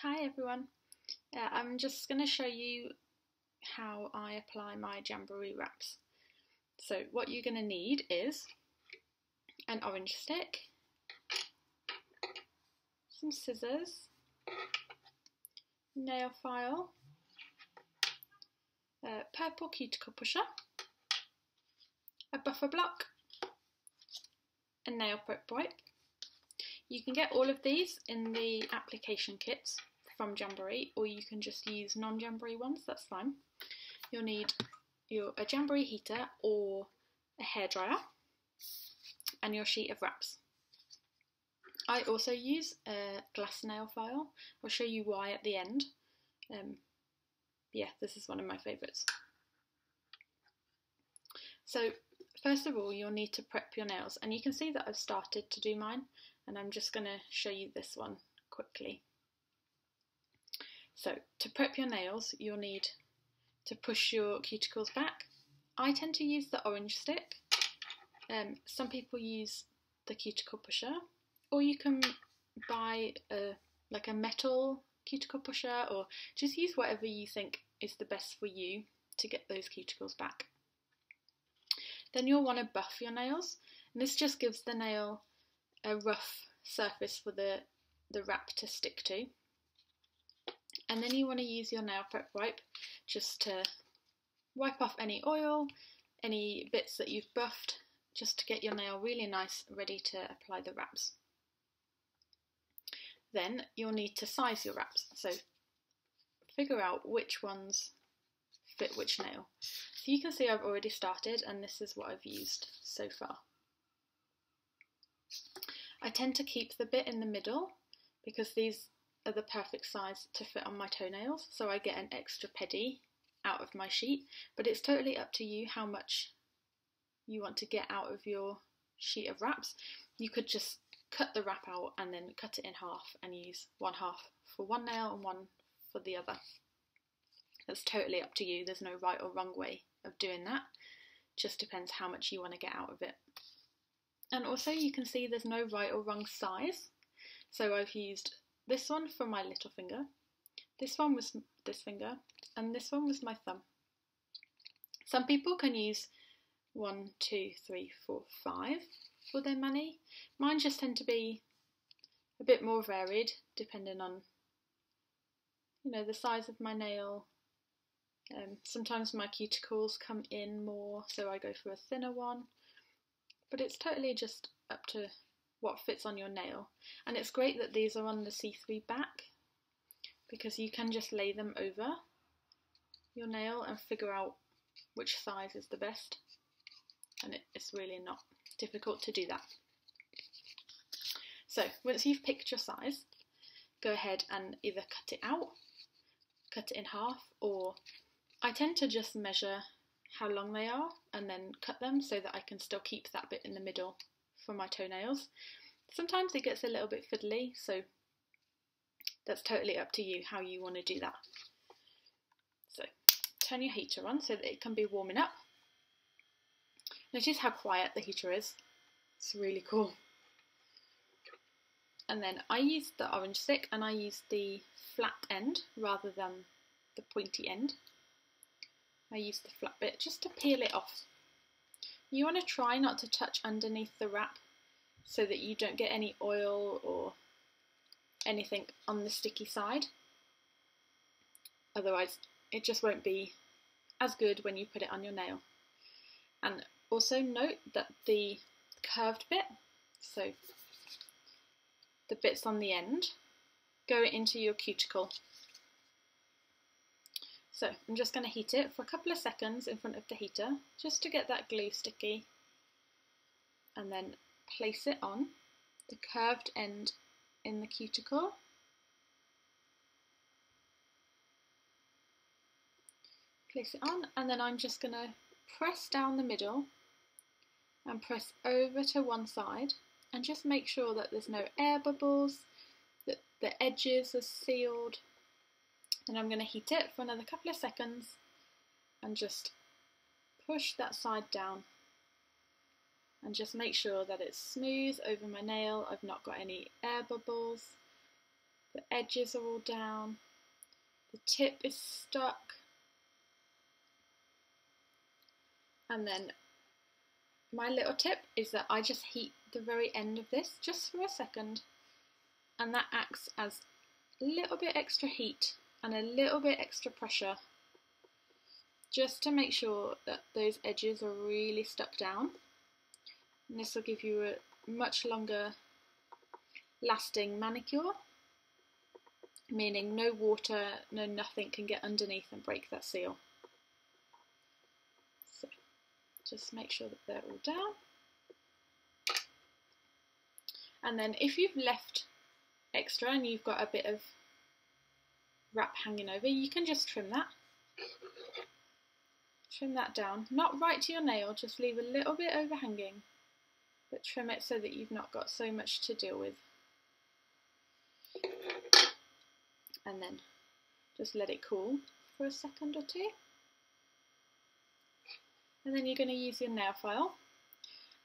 Hi everyone, I'm just going to show you how I apply my Jamberry wraps. So what you're going to need is an orange stick, some scissors, nail file, a purple cuticle pusher, a buffer block, a nail prep wipe. You can get all of these in the application kits from Jamberry, or you can just use non-Jamberry ones, that's fine. You'll need a Jamberry heater or a hairdryer and your sheet of wraps. I also use a glass nail file. I'll show you why at the end. Yeah, this is one of my favourites. So first of all, you'll need to prep your nails, and you can see that I've started to do mine, and I'm just going to show you this one quickly. So to prep your nails, you'll need to push your cuticles back. I tend to use the orange stick. Some people use the cuticle pusher, or you can buy like a metal cuticle pusher, or just use whatever you think is the best for you to get those cuticles back. Then you'll want to buff your nails, and this just gives the nail a rough surface for the wrap to stick to. And then you want to use your nail prep wipe just to wipe off any oil, any bits that you've buffed, just to get your nail really nice, ready to apply the wraps. Then you'll need to size your wraps, so figure out which ones fit which nail. So you can see I've already started, and this is what I've used so far. I tend to keep the bit in the middle because these are the perfect size to fit on my toenails, so I get an extra pedi out of my sheet, but it's totally up to you how much you want to get out of your sheet of wraps. You could just cut the wrap out and then cut it in half and use one half for one nail and one for the other. That's totally up to you. There's no right or wrong way of doing that. Just depends how much you want to get out of it. And also you can see there's no right or wrong size. So I've used this one for my little finger, this one was this finger, and this one was my thumb. Some people can use 1, 2, 3, 4, 5 for their mani. Mine just tend to be a bit more varied depending on, the size of my nail. Sometimes my cuticles come in more, so I go for a thinner one. But it's totally just up to what fits on your nail. And it's great that these are on the see-through back, because you can just lay them over your nail and figure out which size is the best. And it's really not difficult to do that. So once you've picked your size, go ahead and either cut it out, cut it in half, or I tend to just measure how long they are and then cut them so that I can still keep that bit in the middle for my toenails. Sometimes it gets a little bit fiddly, so that's totally up to you how you want to do that. So turn your heater on so that it can be warming up. Notice how quiet the heater is. It's really cool. And then I use the orange stick, and I use the flat end rather than the pointy end. I use the flat bit just to peel it off. You want to try not to touch underneath the wrap so that you don't get any oil or anything on the sticky side. Otherwise it just won't be as good when you put it on your nail. And also note that the curved bit, so the bits on the end, go into your cuticle. So I'm just going to heat it for a couple of seconds in front of the heater just to get that glue sticky, and then place it on the curved end in the cuticle. Place it on, and then I'm just going to press down the middle and press over to one side, and just make sure that there's no air bubbles, that the edges are sealed. And I'm going to heat it for another couple of seconds and just push that side down and just make sure that it's smooth over my nail. I've not got any air bubbles. The edges are all down, the tip is stuck, and then my little tip is that I just heat the very end of this just for a second, and that acts as a little bit extra heat and a little bit extra pressure just to make sure that those edges are really stuck down. And this will give you a much longer lasting manicure, meaning no water, no nothing can get underneath and break that seal. So just make sure that they're all down. And then if you've left extra and you've got a bit of wrap hanging over, you can just trim that. Trim that down, not right to your nail, just leave a little bit overhanging, but trim it so that you've not got so much to deal with. And then just let it cool for a second or two. And then you're going to use your nail file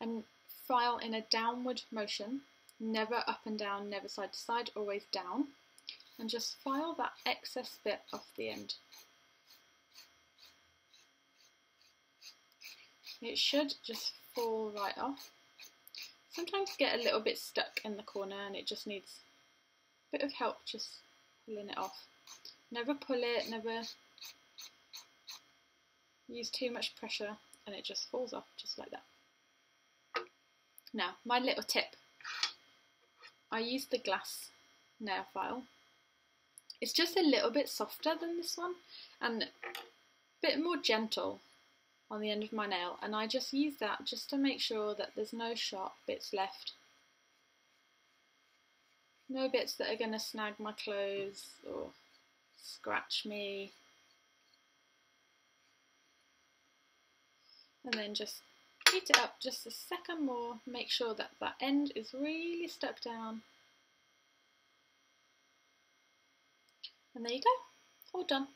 and file in a downward motion, never up and down, never side to side, always down, and just file that excess bit off the end. It should just fall right off. Sometimes you get a little bit stuck in the corner and it just needs a bit of help just pulling it off. Never pull it, never use too much pressure, and it just falls off just like that. Now, my little tip. I use the glass nail file. It's just a little bit softer than this one and a bit more gentle on the end of my nail, and I just use that just to make sure that there's no sharp bits left. No bits that are going to snag my clothes or scratch me. And then just heat it up just a second more, make sure that that end is really stuck down. And there you go, all done.